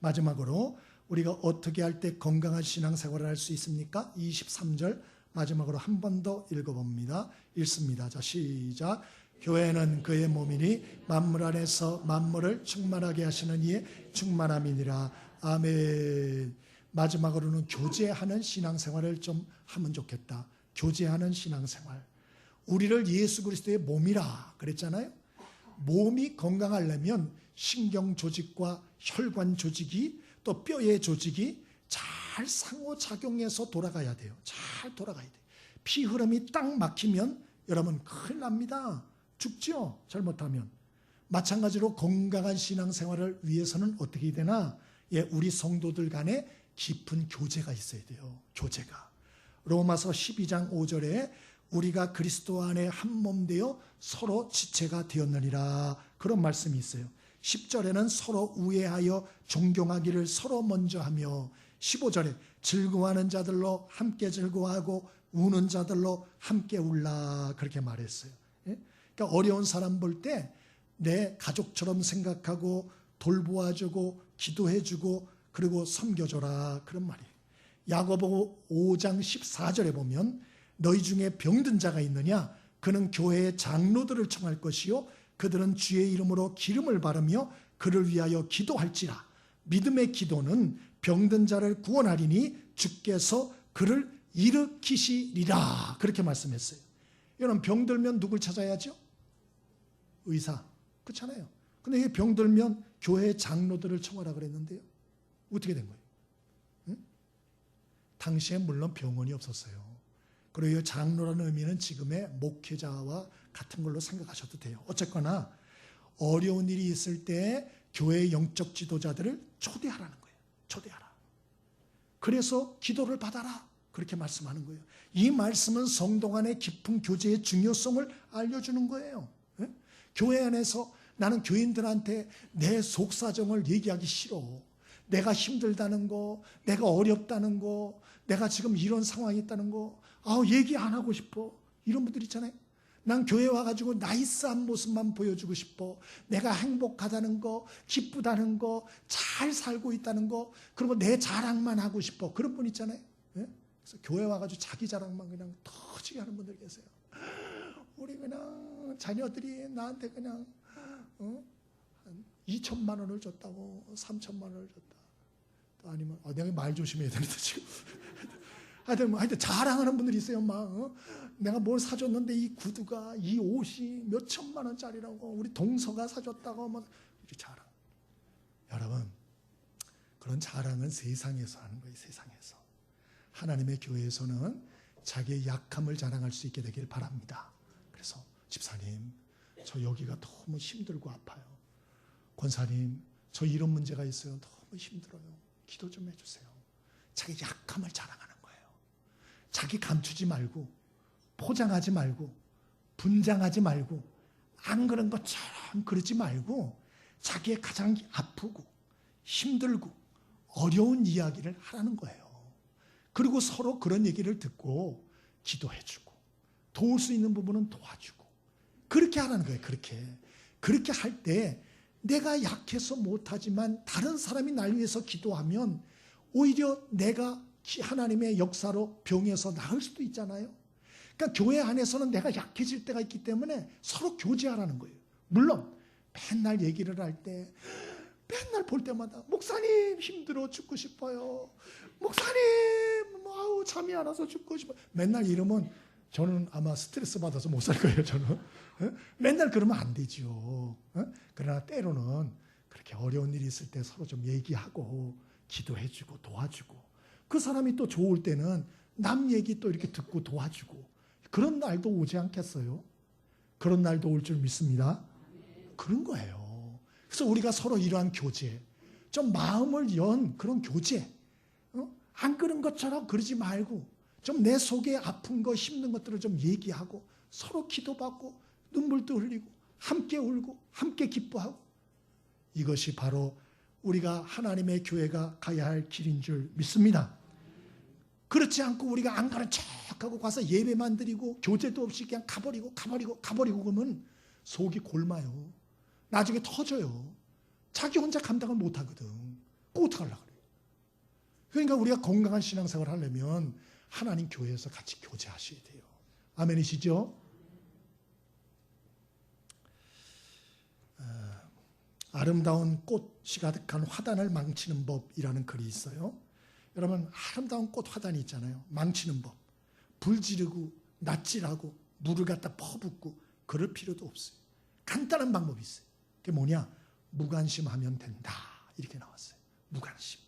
마지막으로 우리가 어떻게 할 때 건강한 신앙생활을 할 수 있습니까? 23절 마지막으로 한 번 더 읽어봅니다. 읽습니다. 자, 시작. 교회는 그의 몸이니 만물 안에서 만물을 충만하게 하시는 이의 충만함이니라. 아멘. 마지막으로는 교제하는 신앙생활을 좀 하면 좋겠다. 교제하는 신앙생활. 우리를 예수 그리스도의 몸이라 그랬잖아요. 몸이 건강하려면 신경 조직과 혈관 조직이 또 뼈의 조직이 잘 상호작용해서 돌아가야 돼요. 잘 돌아가야 돼요. 피 흐름이 딱 막히면 여러분 큰일 납니다. 죽죠. 잘못하면. 마찬가지로 건강한 신앙생활을 위해서는 어떻게 되나? 우리 성도들 간에 깊은 교제가 있어야 돼요. 교제가. 로마서 12장 5절에 우리가 그리스도 안에 한 몸 되어 서로 지체가 되었느니라. 그런 말씀이 있어요. 10절에는 서로 우애하여 존경하기를 서로 먼저 하며, 15절에 즐거워하는 자들로 함께 즐거워하고 우는 자들로 함께 울라. 그렇게 말했어요. 그러니까 어려운 사람 볼 때 내 가족처럼 생각하고 돌보아주고 기도해주고 그리고 섬겨줘라. 그런 말이에요. 야고보 5장 14절에 보면 너희 중에 병든 자가 있느냐? 그는 교회의 장로들을 청할 것이요 그들은 주의 이름으로 기름을 바르며 그를 위하여 기도할지라. 믿음의 기도는 병든 자를 구원하리니 주께서 그를 일으키시리라. 그렇게 말씀했어요. 여러분, 병들면 누굴 찾아야죠? 의사. 그렇잖아요. 근데 이게 병들면 교회 장로들을 청하라 그랬는데요. 어떻게 된 거예요? 응? 당시에 물론 병원이 없었어요. 그리고 이 장로라는 의미는 지금의 목회자와 같은 걸로 생각하셔도 돼요. 어쨌거나 어려운 일이 있을 때 교회 영적 지도자들을 초대하라는 거예요. 초대하라. 그래서 기도를 받아라. 그렇게 말씀하는 거예요. 이 말씀은 성도 간의 깊은 교제의 중요성을 알려주는 거예요. 네? 교회 안에서 나는 교인들한테 내 속사정을 얘기하기 싫어. 내가 힘들다는 거, 내가 어렵다는 거, 내가 지금 이런 상황이 있다는 거, 얘기 안 하고 싶어. 이런 분들 있잖아요. 난 교회 와가지고 나이스한 모습만 보여주고 싶어. 내가 행복하다는 거, 기쁘다는 거, 잘 살고 있다는 거, 그리고 내 자랑만 하고 싶어. 그런 분 있잖아요. 네? 그래서 교회 와가지고 자기 자랑만 그냥 터지게 하는 분들 계세요. 우리 그냥 자녀들이 나한테 그냥 한 2천만 원을 줬다고, 3천만 원을 줬다. 또 아니면 내가 말 조심해야 되는데 지금. 하여튼 자랑하는 분들이 있어요. 막 내가 뭘 사줬는데 이 구두가, 이 옷이 몇 천만 원짜리라고, 우리 동서가 사줬다고 막 이렇게 자랑. 여러분, 그런 자랑은 세상에서 하는 거예요. 세상에서. 하나님의 교회에서는 자기의 약함을 자랑할 수 있게 되길 바랍니다. 그래서 집사님, 저 여기가 너무 힘들고 아파요. 권사님, 저 이런 문제가 있어요. 너무 힘들어요. 기도 좀 해주세요. 자기 약함을 자랑하는 거예요. 자기 감추지 말고, 포장하지 말고, 분장하지 말고, 안 그런 것처럼 그러지 말고, 자기의 가장 아프고 힘들고 어려운 이야기를 하라는 거예요. 그리고 서로 그런 얘기를 듣고 기도해주고, 도울 수 있는 부분은 도와주고, 그렇게 하라는 거예요. 그렇게 할 때 내가 약해서 못하지만 다른 사람이 날 위해서 기도하면 오히려 내가 하나님의 역사로 병에서 나을 수도 있잖아요. 그러니까 교회 안에서는 내가 약해질 때가 있기 때문에 서로 교제하라는 거예요. 물론 맨날 얘기를 할 때, 맨날 볼 때마다 목사님 힘들어 죽고 싶어요. 목사님 잠이 안 와서 죽고 싶어요. 맨날 이러면 저는 아마 스트레스 받아서 못 살 거예요. 저는. 맨날 그러면 안 되죠. 그러나 때로는 그렇게 어려운 일이 있을 때 서로 좀 얘기하고 기도해주고 도와주고, 그 사람이 또 좋을 때는 남 얘기 또 이렇게 듣고 도와주고, 그런 날도 오지 않겠어요? 그런 날도 올 줄 믿습니다. 그런 거예요. 그래서 우리가 서로 이러한 교제, 좀 마음을 연 그런 교제, 안 그런 것처럼 그러지 말고 좀 내 속에 아픈 거, 힘든 것들을 좀 얘기하고 서로 기도받고 눈물도 흘리고 함께 울고 함께 기뻐하고, 이것이 바로 우리가 하나님의 교회가 가야 할 길인 줄 믿습니다. 그렇지 않고 우리가 안 가는 척하고 가서 예배만 드리고 교제도 없이 그냥 가버리고 그러면 속이 골마요. 나중에 터져요. 자기 혼자 감당을 못하거든. 꼭 어떡하려고 그래요. 그러니까 우리가 건강한 신앙생활을 하려면 하나님 교회에서 같이 교제하셔야 돼요. 아멘이시죠? 아름다운 꽃이 가득한 화단을 망치는 법이라는 글이 있어요. 여러분, 아름다운 꽃 화단이 있잖아요. 망치는 법. 불 지르고 낯질하고 물을 갖다 퍼붓고 그럴 필요도 없어요. 간단한 방법이 있어요. 그게 뭐냐? 무관심하면 된다. 이렇게 나왔어요. 무관심.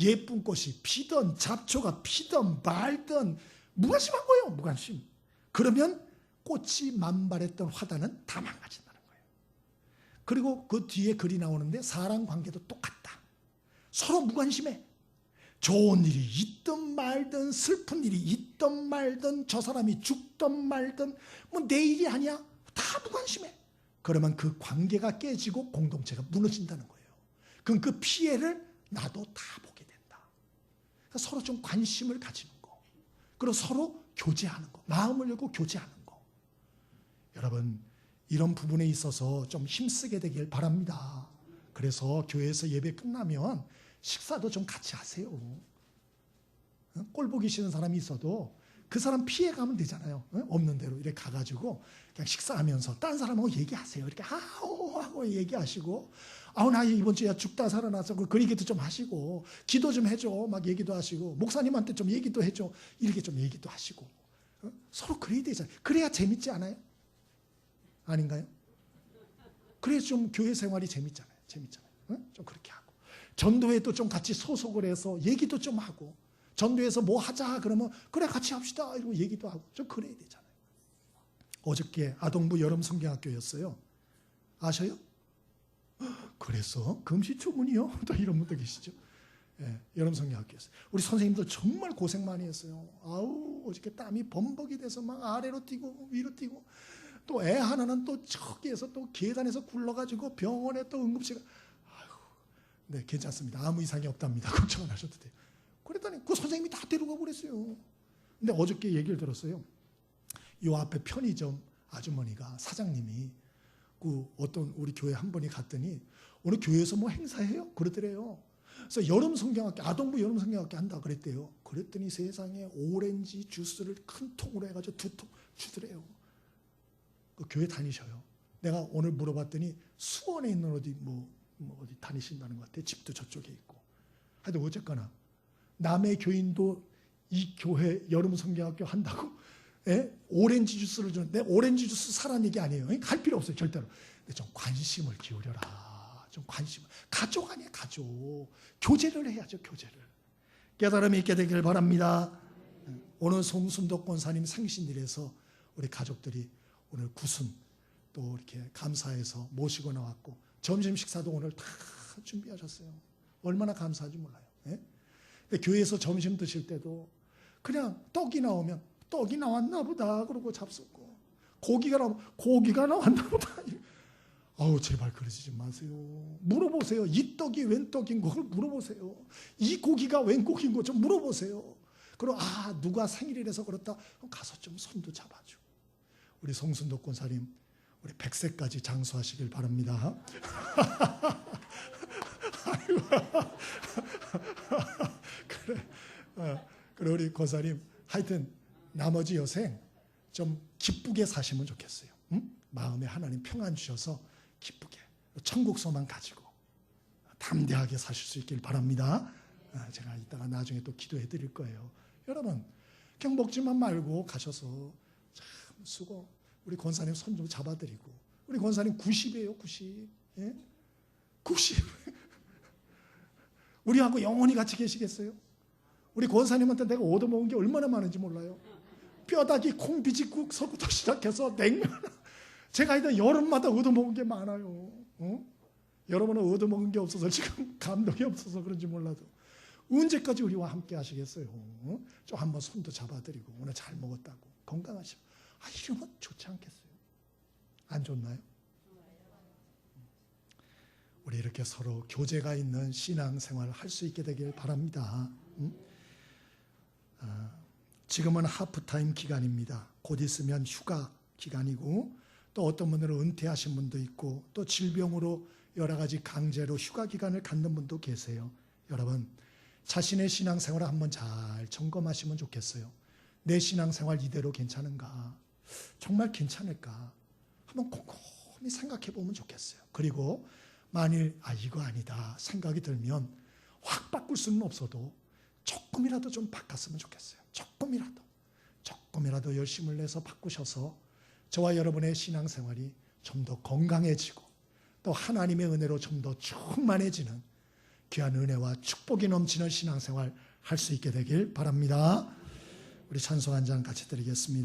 예쁜 꽃이 피든 잡초가 피든 말든 무관심한 거예요. 무관심. 그러면 꽃이 만발했던 화단은 다 망가진다는 거예요. 그리고 그 뒤에 글이 나오는데 사람 관계도 똑같다. 서로 무관심해. 좋은 일이 있든 말든 슬픈 일이 있든 말든 저 사람이 죽든 말든 뭐 내 일이 아니야. 다 무관심해. 그러면 그 관계가 깨지고 공동체가 무너진다는 거예요. 그럼 그 피해를 나도 다 보게 된다. 그러니까 서로 좀 관심을 가지는 거. 그리고 서로 교제하는 거. 마음을 열고 교제하는 거. 여러분, 이런 부분에 있어서 좀 힘쓰게 되길 바랍니다. 그래서 교회에서 예배 끝나면 식사도 좀 같이 하세요. 꼴 보기 싫은 사람이 있어도 그 사람 피해가면 되잖아요. 없는 대로 이렇게 가가지고 그냥 식사하면서 딴 사람하고 얘기하세요. 이렇게 아우 하고 얘기하시고, 아우 나 이번 주에 죽다 살아나서 그 얘기도 좀 하시고, 기도 좀 해줘 막 얘기도 하시고, 목사님한테 좀 얘기도 해줘 이렇게 좀 얘기도 하시고, 서로 그래야 되잖아요. 그래야 재밌지 않아요? 아닌가요? 그래야 좀 교회 생활이 재밌잖아요. 좀 그렇게 하고, 전도회도 좀 같이 소속을 해서 얘기도 좀 하고, 전도회에서 뭐 하자 그러면 그래 같이 합시다 이러고 얘기도 하고, 좀 그래야 되잖아요. 어저께 아동부 여름 성경학교였어요. 아셔요? 그래서 금시초문이요? 또 이런 분도 계시죠. 예, 여름 성경학교였어요. 우리 선생님들 정말 고생 많이 했어요. 아우 어저께 땀이 범벅이 돼서 막 아래로 뛰고 위로 뛰고, 또 애 하나는 또 저기에서 또 계단에서 굴러가지고 병원에 또 응급실. 아유, 네 괜찮습니다. 아무 이상이 없답니다. 걱정 안 하셔도 돼요. 그랬더니 그 선생님이 다 데려가고 그랬어요. 근데 어저께 얘기를 들었어요. 요 앞에 편의점 아주머니가, 사장님이 그 어떤 우리 교회 한 분이 갔더니 오늘 교회에서 뭐 행사해요? 그러더래요. 그래서 여름 성경학교, 아동부 여름 성경학교 한다 그랬대요. 그랬더니 세상에 오렌지 주스를 큰 통으로 해가지고 2통 주더래요. 그 교회 다니셔요. 내가 오늘 물어봤더니 수원에 있는 어디 어디 다니신다는 것 같아요. 집도 저쪽에 있고. 하여튼 어쨌거나 남의 교인도 이 교회 여름 성경학교 한다고, 예? 오렌지 주스를 주는, 내 오렌지 주스 사라는 얘기 아니에요. 갈 필요 없어요, 절대로. 근데 좀 관심을 기울여라. 좀 관심을. 가족 아니에요, 가족. 교제를 해야죠, 교제를. 깨달음이 있게 되길 바랍니다. 오늘 송순덕 권사님 생신일에서 우리 가족들이 오늘 구순 또 이렇게 감사해서 모시고 나왔고, 점심 식사도 오늘 다 준비하셨어요. 얼마나 감사한지 몰라요. 예? 근데 교회에서 점심 드실 때도 그냥 떡이 나오면 떡이 나왔나 보다 그러고 잡수고, 고기가 나오면 고기가 나왔나 보다. 아우 제발 그러지 마세요. 물어보세요. 이 떡이 웬 떡인 걸 물어보세요. 이 고기가 웬 고기인 거 좀 물어보세요. 그리고 누가 생일이라서 그렇다, 그럼 가서 좀 손도 잡아주고. 우리 송순덕 권사님 우리 100세까지 장수하시길 바랍니다. 그래 우리 권사님 하여튼 나머지 여생 좀 기쁘게 사시면 좋겠어요. 응? 마음에 하나님 평안 주셔서 기쁘게 천국 소망 가지고 담대하게 사실 수 있길 바랍니다. 제가 이따가 나중에 또 기도해 드릴 거예요. 여러분 그냥 먹지만 말고 가셔서 참 수고. 우리 권사님 손 좀 잡아드리고. 우리 권사님 90이에요. 90. 예? 90. 우리하고 영원히 같이 계시겠어요? 우리 권사님한테 내가 얻어먹은 게 얼마나 많은지 몰라요. 뼈다귀 콩비지국서부터 시작해서 냉면. 제가 일단 여름마다 얻어먹은 게 많아요. 여러분은 얻어먹은 게 없어서 지금 감동이 없어서 그런지 몰라도 언제까지 우리와 함께 하시겠어요? 좀 한번 손도 잡아드리고 오늘 잘 먹었다고 건강하시고. 이러면 좋지 않겠어요? 안 좋나요? 우리 이렇게 서로 교제가 있는 신앙생활을 할 수 있게 되길 바랍니다. 지금은 하프타임 기간입니다. 곧 있으면 휴가 기간이고, 또 어떤 분들은 은퇴하신 분도 있고, 또 질병으로 여러 가지 강제로 휴가 기간을 갖는 분도 계세요. 여러분 자신의 신앙생활을 한번 잘 점검하시면 좋겠어요. 내 신앙생활 이대로 괜찮은가? 정말 괜찮을까? 한번 곰곰이 생각해 보면 좋겠어요. 그리고 만일 이거 아니다 생각이 들면 확 바꿀 수는 없어도 조금이라도 좀 바꿨으면 좋겠어요. 조금이라도 열심을 내서 바꾸셔서 저와 여러분의 신앙생활이 좀 더 건강해지고 또 하나님의 은혜로 좀 더 충만해지는 귀한 은혜와 축복이 넘치는 신앙생활 할 수 있게 되길 바랍니다. 우리 찬송 한 장 같이 드리겠습니다.